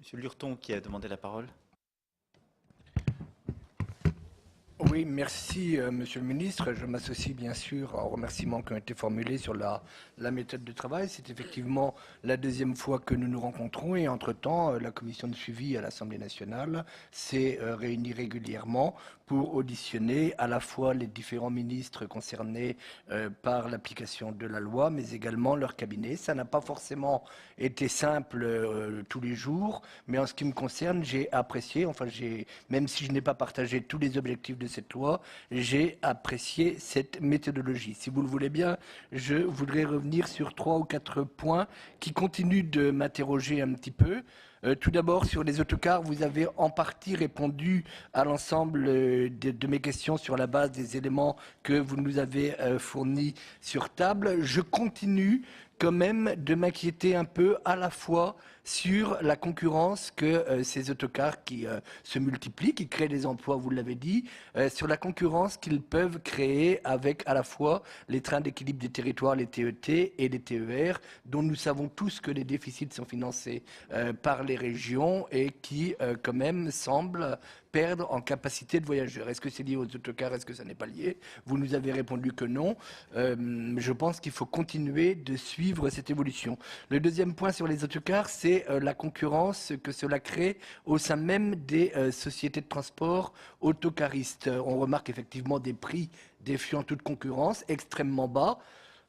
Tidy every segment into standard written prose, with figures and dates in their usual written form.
Monsieur Lurton qui a demandé la parole. Oui, merci Monsieur le Ministre. Je m'associe bien sûr aux remerciements qui ont été formulés sur la méthode de travail. C'est effectivement la deuxième fois que nous nous rencontrons et entre-temps, la commission de suivi à l'Assemblée nationale s'est réunie régulièrement pour auditionner à la fois les différents ministres concernés par l'application de la loi, mais également leur cabinet. Ça n'a pas forcément été simple tous les jours, mais en ce qui me concerne, j'ai apprécié, même si je n'ai pas partagé tous les objectifs de cette loi, j'ai apprécié cette méthodologie. Si vous le voulez bien, je voudrais revenir sur 3 ou 4 points qui continuent de m'interroger un petit peu. Tout d'abord, sur les autocars, vous avez en partie répondu à l'ensemble de mes questions sur la base des éléments que vous nous avez fournis sur table. Je continue quand même de m'inquiéter un peu à la fois sur la concurrence que ces autocars qui se multiplient, qui créent des emplois, vous l'avez dit, sur la concurrence qu'ils peuvent créer avec à la fois les trains d'équilibre des territoires, les TET et les TER, dont nous savons tous que les déficits sont financés par les régions et qui quand même semblent perdre en capacité de voyageurs. Est-ce que c'est lié aux autocars? Est-ce que ça n'est pas lié? Vous nous avez répondu que non. Je pense qu'il faut continuer de suivre cette évolution. Le deuxième point sur les autocars, c'est la concurrence que cela crée au sein même des sociétés de transport autocaristes. On remarque effectivement des prix défiant toute concurrence, extrêmement bas.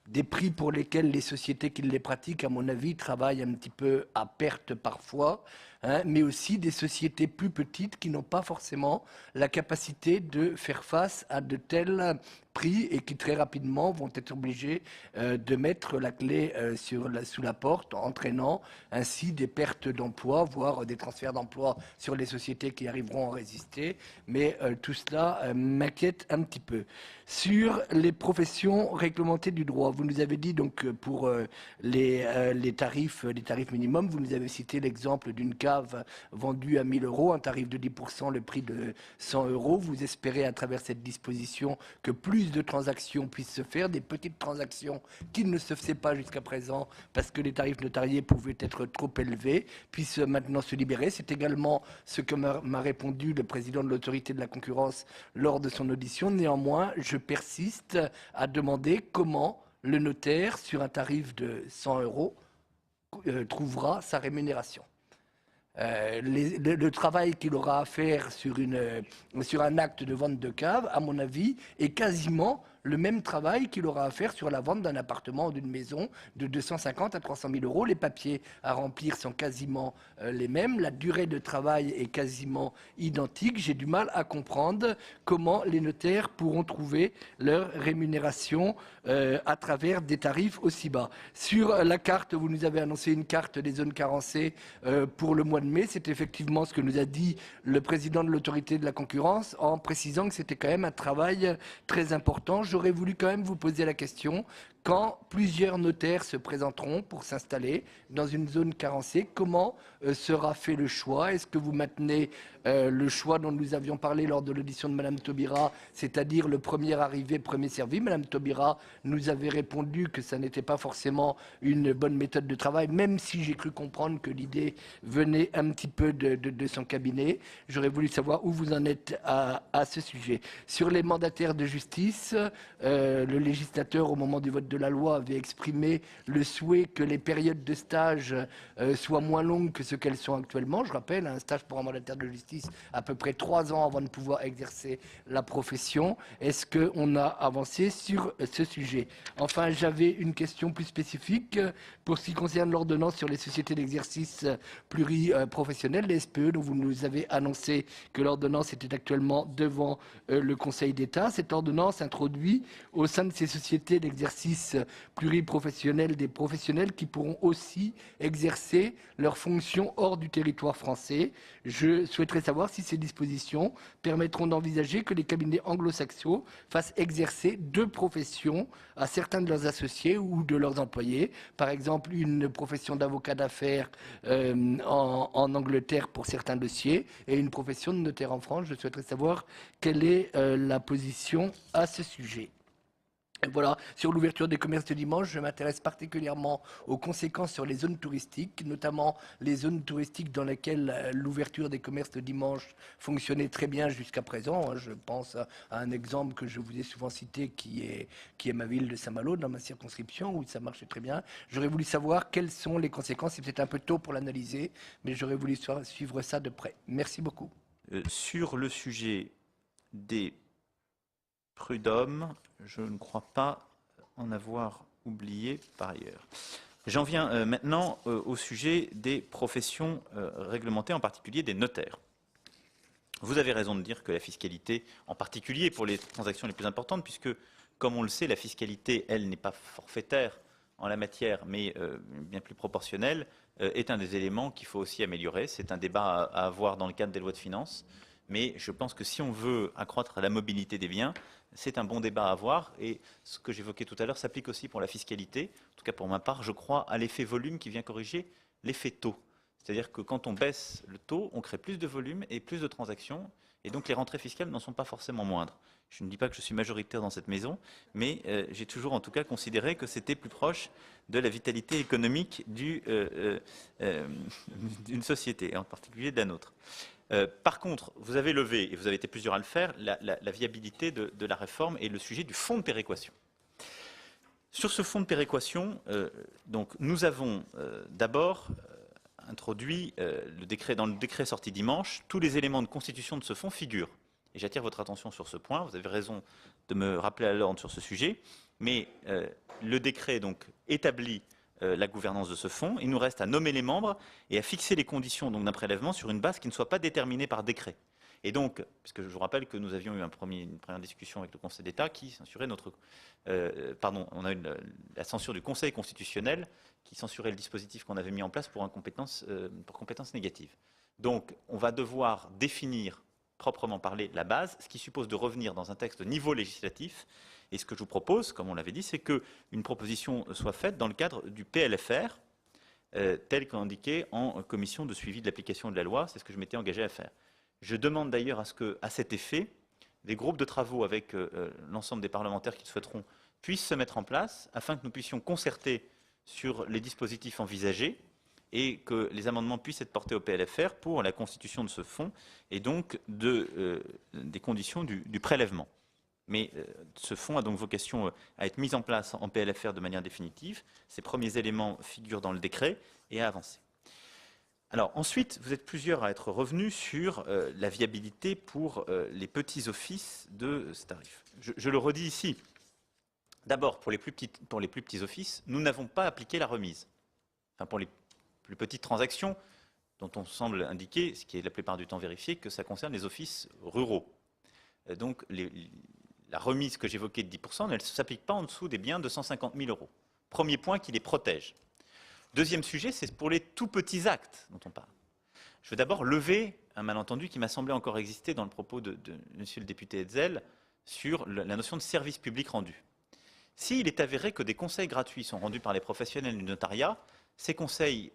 Des prix pour lesquels les sociétés qui les pratiquent, à mon avis, travaillent un petit peu à perte parfois, hein, mais aussi des sociétés plus petites qui n'ont pas forcément la capacité de faire face à de tels prix et qui très rapidement vont être obligés de mettre la clé sous la porte, entraînant ainsi des pertes d'emplois, voire des transferts d'emplois sur les sociétés qui arriveront à résister. Mais tout cela m'inquiète un petit peu. Sur les professions réglementées du droit, vous nous avez dit donc pour les tarifs minimums, vous nous avez cité l'exemple d'une cave vendue à 1 000 euros, un tarif de 10%, le prix de 100 euros. Vous espérez à travers cette disposition que plus de transactions puissent se faire, des petites transactions qui ne se faisaient pas jusqu'à présent parce que les tarifs notariés pouvaient être trop élevés, puissent maintenant se libérer. C'est également ce que m'a répondu le président de l'autorité de la concurrence lors de son audition. Néanmoins, je persiste à demander comment le notaire, sur un tarif de 100 euros, trouvera sa rémunération. Le travail qu'il aura à faire sur un acte de vente de cave, à mon avis, est quasiment le même travail qu'il aura à faire sur la vente d'un appartement ou d'une maison de 250 à 300 000 euros. Les papiers à remplir sont quasiment les mêmes. La durée de travail est quasiment identique. J'ai du mal à comprendre comment les notaires pourront trouver leur rémunération à travers des tarifs aussi bas. Sur la carte, vous nous avez annoncé une carte des zones carencées pour le mois de mai. C'est effectivement ce que nous a dit le président de l'autorité de la concurrence en précisant que c'était quand même un travail très important. J'aurais voulu quand même vous poser la question, quand plusieurs notaires se présenteront pour s'installer dans une zone carencée, comment sera fait le choix? Est-ce que vous maintenez le choix dont nous avions parlé lors de l'audition de Madame Taubira, c'est-à-dire le premier arrivé, premier servi? Madame Taubira nous avait répondu que ça n'était pas forcément une bonne méthode de travail, même si j'ai cru comprendre que l'idée venait un petit peu de son cabinet. J'aurais voulu savoir où vous en êtes à ce sujet. Sur les mandataires de justice, le législateur, au moment du vote de la loi, avait exprimé le souhait que les périodes de stage soient moins longues que ce qu'elles sont actuellement. Je rappelle, un stage pour un mandataire de justice, à peu près 3 ans avant de pouvoir exercer la profession. Est-ce qu'on a avancé sur ce sujet? Enfin, j'avais une question plus spécifique pour ce qui concerne l'ordonnance sur les sociétés d'exercice pluriprofessionnelles, les SPE, dont vous nous avez annoncé que l'ordonnance était actuellement devant le Conseil d'État. Cette ordonnance introduit au sein de ces sociétés d'exercice pluriprofessionnel des professionnels qui pourront aussi exercer leurs fonctions hors du territoire français. Je souhaiterais savoir si ces dispositions permettront d'envisager que les cabinets anglo-saxons fassent exercer 2 professions à certains de leurs associés ou de leurs employés. Par exemple, une profession d'avocat d'affaires en Angleterre pour certains dossiers et une profession de notaire en France. Je souhaiterais savoir quelle est la position à ce sujet. Voilà, sur l'ouverture des commerces de dimanche, je m'intéresse particulièrement aux conséquences sur les zones touristiques, notamment les zones touristiques dans lesquelles l'ouverture des commerces de dimanche fonctionnait très bien jusqu'à présent, hein. Je pense à un exemple que je vous ai souvent cité qui est ma ville de Saint-Malo, dans ma circonscription, où ça marchait très bien. J'aurais voulu savoir quelles sont les conséquences, c'est peut-être un peu tôt pour l'analyser, mais j'aurais voulu suivre ça de près. Merci beaucoup. Sur le sujet des prud'hommes, je ne crois pas en avoir oublié par ailleurs. J'en viens maintenant au sujet des professions réglementées, en particulier des notaires. Vous avez raison de dire que la fiscalité, en particulier pour les transactions les plus importantes, puisque, comme on le sait, la fiscalité, elle, n'est pas forfaitaire en la matière, mais bien plus proportionnelle, est un des éléments qu'il faut aussi améliorer. C'est un débat à avoir dans le cadre des lois de finances. Mais je pense que si on veut accroître la mobilité des biens, c'est un bon débat à avoir. Et ce que j'évoquais tout à l'heure s'applique aussi pour la fiscalité. En tout cas, pour ma part, je crois à l'effet volume qui vient corriger l'effet taux. C'est-à-dire que quand on baisse le taux, on crée plus de volume et plus de transactions. Et donc les rentrées fiscales n'en sont pas forcément moindres. Je ne dis pas que je suis majoritaire dans cette maison, mais j'ai toujours en tout cas considéré que c'était plus proche de la vitalité économique d'une société, et en particulier de la nôtre. Par contre, vous avez levé, et vous avez été plusieurs à le faire, la viabilité de la réforme et le sujet du fonds de péréquation. Sur ce fonds de péréquation, donc, nous avons d'abord introduit dans le décret sorti dimanche, tous les éléments de constitution de ce fonds figurent. Et j'attire votre attention sur ce point, vous avez raison de me rappeler à l'ordre sur ce sujet, mais le décret donc établit la gouvernance de ce fonds. Il nous reste à nommer les membres et à fixer les conditions d'un prélèvement sur une base qui ne soit pas déterminée par décret. Et donc, puisque je vous rappelle que nous avions eu une première discussion avec le Conseil d'État qui censurait on a eu la censure du Conseil constitutionnel qui censurait le dispositif qu'on avait mis en place pour compétence négative. Donc, on va devoir définir proprement parler la base, ce qui suppose de revenir dans un texte de niveau législatif. Et ce que je vous propose, comme on l'avait dit, c'est qu'une proposition soit faite dans le cadre du PLFR, tel qu'indiqué en commission de suivi de l'application de la loi. C'est ce que je m'étais engagé à faire. Je demande d'ailleurs à ce qu'à cet effet, des groupes de travaux avec l'ensemble des parlementaires qui le souhaiteront puissent se mettre en place afin que nous puissions concerter sur les dispositifs envisagés et que les amendements puissent être portés au PLFR pour la constitution de ce fonds et donc des conditions du prélèvement. Mais ce fonds a donc vocation à être mis en place en PLFR de manière définitive. Ces premiers éléments figurent dans le décret et à avancer. Alors ensuite, vous êtes plusieurs à être revenus sur la viabilité pour les petits offices de ce tarif. Je le redis ici. D'abord, pour les plus petits offices, nous n'avons pas appliqué la remise. Enfin, pour les plus petites transactions, dont on semble indiquer, ce qui est la plupart du temps vérifié, que ça concerne les offices ruraux. Donc, la remise que j'évoquais de 10%, elle ne s'applique pas en dessous des biens de 150 000 euros. Premier point qui les protège. Deuxième sujet, c'est pour les tout petits actes dont on parle. Je veux d'abord lever un malentendu qui m'a semblé encore exister dans le propos de monsieur le député Hetzel sur la notion de service public rendu. S'il est avéré que des conseils gratuits sont rendus par les professionnels du notariat, ces conseils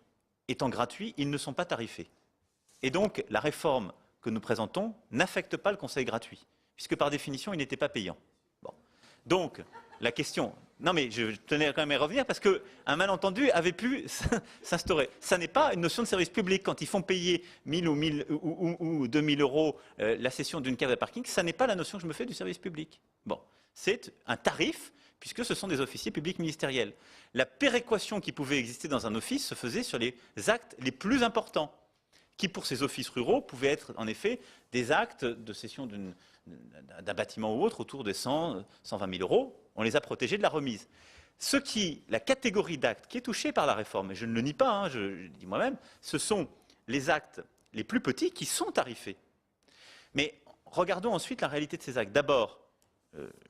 étant gratuits, ils ne sont pas tarifés. Et donc, la réforme que nous présentons n'affecte pas le conseil gratuit, puisque par définition, il n'était pas payant. Bon. Donc, la question... Non, mais je tenais quand même à y revenir, parce qu'un malentendu avait pu s'instaurer. Ça n'est pas une notion de service public. Quand ils font payer 1 000 ou 2 000 euros la cession d'une cave à parking, ça n'est pas la notion que je me fais du service public. Bon, c'est un tarif, puisque ce sont des officiers publics ministériels. La péréquation qui pouvait exister dans un office se faisait sur les actes les plus importants, qui pour ces offices ruraux pouvaient être en effet des actes de cession d'un bâtiment ou autre autour des 100, 120 000 euros. On les a protégés de la remise. La catégorie d'actes qui est touchée par la réforme, et je ne le nie pas, hein, je le dis moi-même, ce sont les actes les plus petits qui sont tarifés. Mais regardons ensuite la réalité de ces actes. D'abord,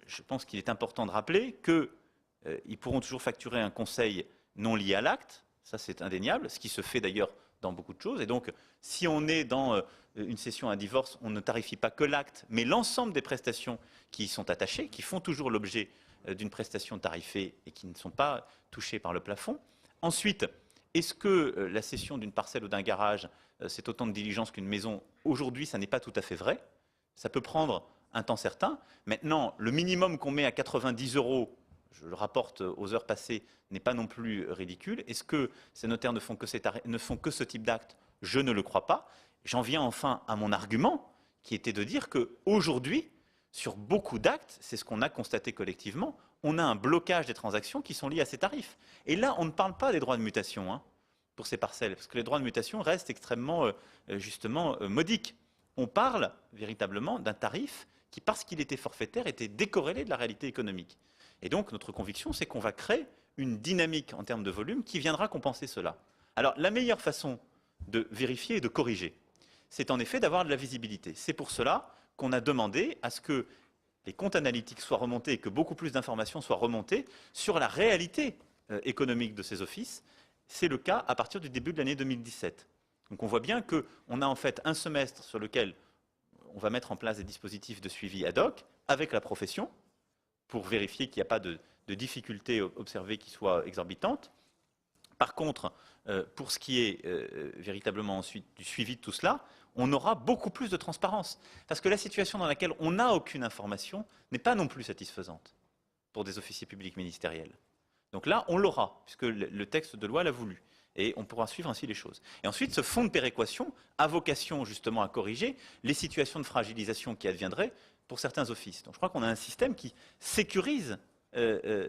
je pense qu'il est important de rappeler qu'ils pourront toujours facturer un conseil non lié à l'acte, ça c'est indéniable, ce qui se fait d'ailleurs dans beaucoup de choses. Et donc, si on est dans une cession à un divorce, on ne tarifie pas que l'acte, mais l'ensemble des prestations qui y sont attachées, qui font toujours l'objet d'une prestation tarifée et qui ne sont pas touchées par le plafond. Ensuite, est-ce que la cession d'une parcelle ou d'un garage, c'est autant de diligence qu'une maison? Aujourd'hui, ça n'est pas tout à fait vrai. Ça peut prendre un temps certain. Maintenant, le minimum qu'on met à 90 euros je le rapporte aux heures passées, n'est pas non plus ridicule. Est-ce que ces notaires ne font que ce type d'acte? Je ne le crois pas. J'en viens enfin à mon argument, qui était de dire qu'aujourd'hui, sur beaucoup d'actes, c'est ce qu'on a constaté collectivement, on a un blocage des transactions qui sont liées à ces tarifs. Et là, on ne parle pas des droits de mutation hein, pour ces parcelles, parce que les droits de mutation restent extrêmement, justement, modiques. On parle véritablement d'un tarif qui, parce qu'il était forfaitaire, était décorrélé de la réalité économique. Et donc, notre conviction, c'est qu'on va créer une dynamique en termes de volume qui viendra compenser cela. Alors, la meilleure façon de vérifier et de corriger, c'est en effet d'avoir de la visibilité. C'est pour cela qu'on a demandé à ce que les comptes analytiques soient remontés et que beaucoup plus d'informations soient remontées sur la réalité économique de ces offices. C'est le cas à partir du début de l'année 2017. Donc on voit bien qu'on a en fait un semestre sur lequel on va mettre en place des dispositifs de suivi ad hoc avec la profession pour vérifier qu'il n'y a pas de difficultés observées qui soient exorbitantes. Par contre, pour ce qui est véritablement ensuite du suivi de tout cela, on aura beaucoup plus de transparence. Parce que la situation dans laquelle on n'a aucune information n'est pas non plus satisfaisante pour des officiers publics ministériels. Donc là, on l'aura, puisque le texte de loi l'a voulu. Et on pourra suivre ainsi les choses. Et ensuite, ce fonds de péréquation a vocation justement à corriger les situations de fragilisation qui adviendraient pour certains offices. Donc je crois qu'on a un système qui sécurise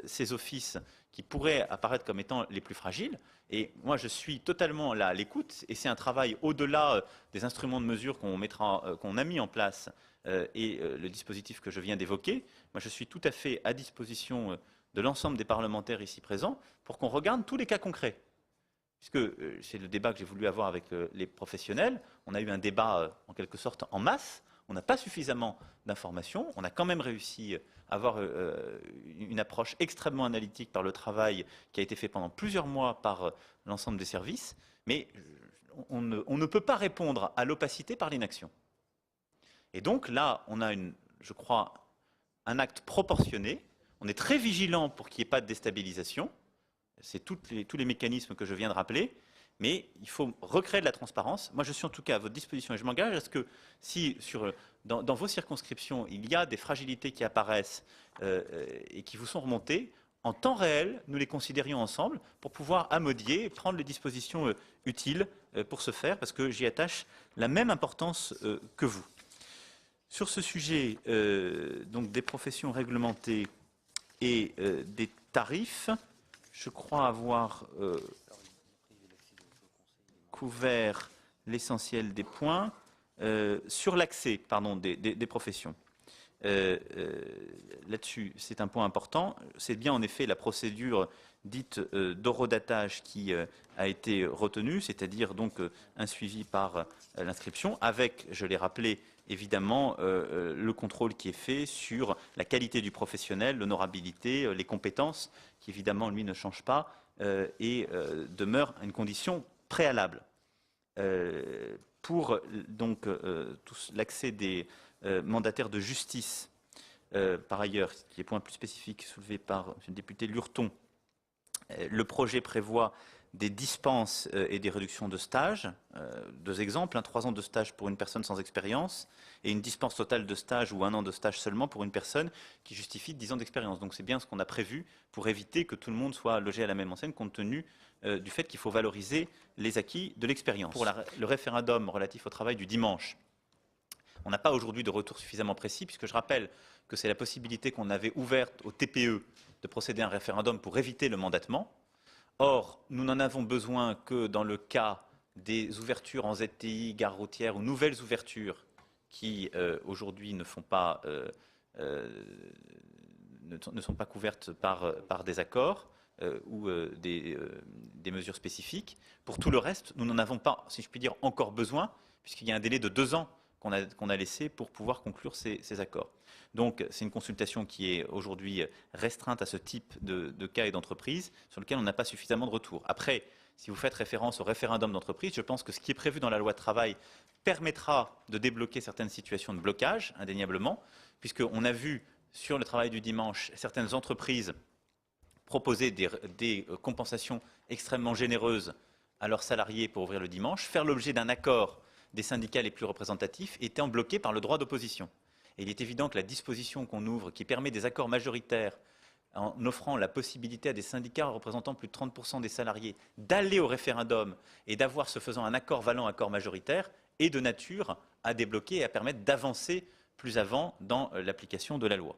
ces offices qui pourraient apparaître comme étant les plus fragiles. Et moi, je suis totalement là à l'écoute. Et c'est un travail au-delà des instruments de mesure qu'on a mis en place et le dispositif que je viens d'évoquer. Moi, je suis tout à fait à disposition de l'ensemble des parlementaires ici présents pour qu'on regarde tous les cas concrets. Puisque c'est le débat que j'ai voulu avoir avec les professionnels. On a eu un débat en quelque sorte en masse. On n'a pas suffisamment d'informations. On a quand même réussi à avoir une approche extrêmement analytique par le travail qui a été fait pendant plusieurs mois par l'ensemble des services. Mais on ne peut pas répondre à l'opacité par l'inaction. Et donc là, on a, je crois, un acte proportionné. On est très vigilant pour qu'il n'y ait pas de déstabilisation. C'est tous les mécanismes que je viens de rappeler, mais il faut recréer de la transparence. Moi, je suis en tout cas à votre disposition et je m'engage à ce que si dans vos circonscriptions, il y a des fragilités qui apparaissent et qui vous sont remontées, en temps réel, nous les considérions ensemble pour pouvoir amodier et prendre les dispositions utiles pour ce faire, parce que j'y attache la même importance que vous. Sur ce sujet donc des professions réglementées et des tarifs, je crois avoir couvert l'essentiel des points. Sur l'accès des professions. Là-dessus, c'est un point important. C'est bien en effet la procédure dite d'horodatage qui a été retenue, c'est-à-dire donc un suivi par l'inscription, avec, je l'ai rappelé, évidemment, le contrôle qui est fait sur la qualité du professionnel, l'honorabilité, les compétences, qui évidemment, lui, ne change pas et demeure une condition préalable. Pour donc l'accès des mandataires de justice, par ailleurs, qui est point plus spécifique soulevé par le député Lurton, le projet prévoit des dispenses et des réductions de stage. Deux exemples, 3 ans de stage pour une personne sans expérience et une dispense totale de stage ou 1 an de stage seulement pour une personne qui justifie 10 ans d'expérience. Donc c'est bien ce qu'on a prévu pour éviter que tout le monde soit logé à la même enseigne compte tenu du fait qu'il faut valoriser les acquis de l'expérience. Pour le référendum relatif au travail du dimanche, on n'a pas aujourd'hui de retour suffisamment précis puisque je rappelle que c'est la possibilité qu'on avait ouverte au TPE de procéder à un référendum pour éviter le mandatement. Or, nous n'en avons besoin que dans le cas des ouvertures en ZTI, gare routière ou nouvelles ouvertures qui aujourd'hui ne sont pas couvertes par des accords ou des mesures spécifiques. Pour tout le reste, nous n'en avons pas, si je puis dire, encore besoin, puisqu'il y a un délai de 2 ans qu'on a laissé pour pouvoir conclure ces accords. Donc c'est une consultation qui est aujourd'hui restreinte à ce type de cas et d'entreprise sur lequel on n'a pas suffisamment de retour. Après, si vous faites référence au référendum d'entreprise, je pense que ce qui est prévu dans la loi de travail permettra de débloquer certaines situations de blocage, indéniablement, puisqu'on a vu sur le travail du dimanche certaines entreprises proposer des compensations extrêmement généreuses à leurs salariés pour ouvrir le dimanche, faire l'objet d'un accord des syndicats les plus représentatifs étant bloqués par le droit d'opposition. Et il est évident que la disposition qu'on ouvre, qui permet des accords majoritaires en offrant la possibilité à des syndicats représentant plus de 30% des salariés d'aller au référendum et d'avoir, ce faisant, un accord valant accord majoritaire, est de nature à débloquer et à permettre d'avancer plus avant dans l'application de la loi.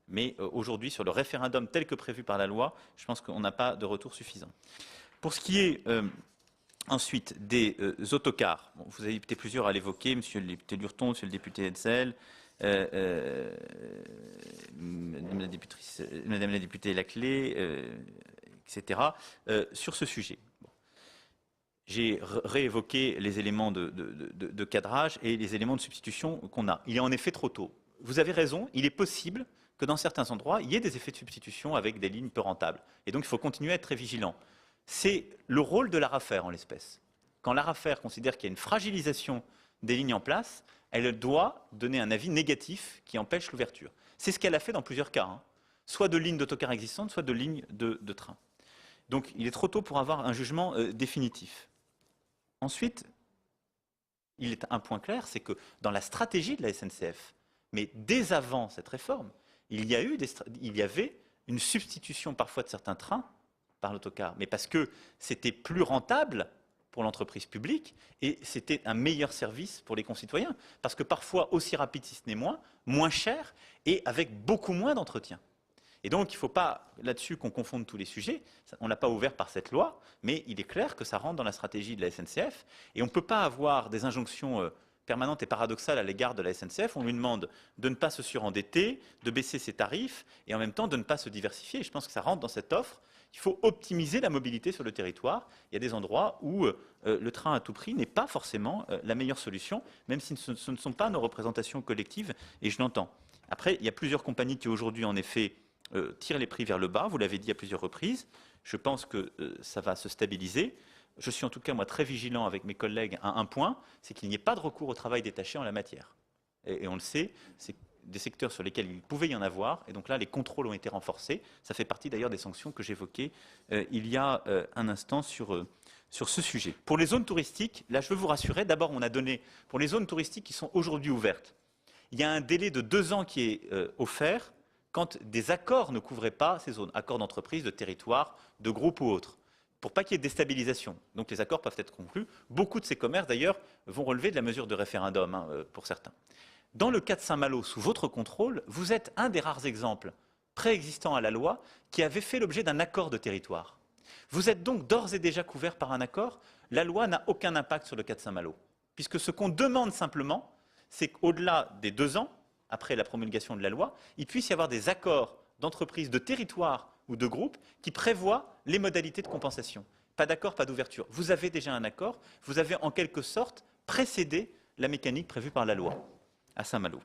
Mais aujourd'hui, sur le référendum tel que prévu par la loi, je pense qu'on n'a pas de retour suffisant. Pour ce qui est ensuite des autocars, bon, vous avez été plusieurs à l'évoquer, monsieur le député Lurton, monsieur le député Hetzel, madame la députée Laclé, etc., sur ce sujet. Bon. J'ai réévoqué les éléments de cadrage et les éléments de substitution qu'on a. Il est en effet trop tôt. Vous avez raison, il est possible que dans certains endroits, il y ait des effets de substitution avec des lignes peu rentables. Et donc, il faut continuer à être très vigilant. C'est le rôle de l'ARAFER en l'espèce. Quand l'ARAFER considère qu'il y a une fragilisation des lignes en place, elle doit donner un avis négatif qui empêche l'ouverture. C'est ce qu'elle a fait dans plusieurs cas, hein. Soit de lignes d'autocars existantes, soit de lignes de train. Donc, il est trop tôt pour avoir un jugement définitif. Ensuite, il est un point clair, c'est que dans la stratégie de la SNCF, mais dès avant cette réforme, il y avait une substitution parfois de certains trains par l'autocar, mais parce que c'était plus rentable pour l'entreprise publique et c'était un meilleur service pour les concitoyens. Parce que parfois, aussi rapide si ce n'est moins cher et avec beaucoup moins d'entretien. Et donc, il ne faut pas là-dessus qu'on confonde tous les sujets. On ne l'a pas ouvert par cette loi, mais il est clair que ça rentre dans la stratégie de la SNCF. Et on ne peut pas avoir des injonctions permanentes et paradoxales à l'égard de la SNCF. On lui demande de ne pas se surendetter, de baisser ses tarifs et en même temps de ne pas se diversifier. Et je pense que ça rentre dans cette offre. Il faut optimiser la mobilité sur le territoire. Il y a des endroits où le train à tout prix n'est pas forcément la meilleure solution, même si ce ne sont pas nos représentations collectives, et je l'entends. Après, il y a plusieurs compagnies qui aujourd'hui, en effet, tirent les prix vers le bas. Vous l'avez dit à plusieurs reprises. Je pense que ça va se stabiliser. Je suis en tout cas, moi, très vigilant avec mes collègues à un point, c'est qu'il n'y ait pas de recours au travail détaché en la matière. Et on le sait, c'est des secteurs sur lesquels il pouvait y en avoir, et donc là, les contrôles ont été renforcés. Ça fait partie d'ailleurs des sanctions que j'évoquais il y a un instant sur ce sujet. Pour les zones touristiques, là, je veux vous rassurer, d'abord, on a donné, pour les zones touristiques qui sont aujourd'hui ouvertes, il y a un délai de 2 ans qui est offert quand des accords ne couvraient pas ces zones, accords d'entreprise, de territoire, de groupe ou autres, pour pas qu'il y ait de déstabilisation. Donc les accords peuvent être conclus. Beaucoup de ces commerces, d'ailleurs, vont relever de la mesure de référendum, hein, pour certains. Dans le cas de Saint-Malo, sous votre contrôle, vous êtes un des rares exemples préexistants à la loi qui avait fait l'objet d'un accord de territoire. Vous êtes donc d'ores et déjà couvert par un accord. La loi n'a aucun impact sur le cas de Saint-Malo, puisque ce qu'on demande simplement, c'est qu'au-delà des 2 ans, après la promulgation de la loi, il puisse y avoir des accords d'entreprise, de territoire ou de groupe qui prévoient les modalités de compensation. Pas d'accord, pas d'ouverture. Vous avez déjà un accord, vous avez en quelque sorte précédé la mécanique prévue par la loi à Saint-Malo.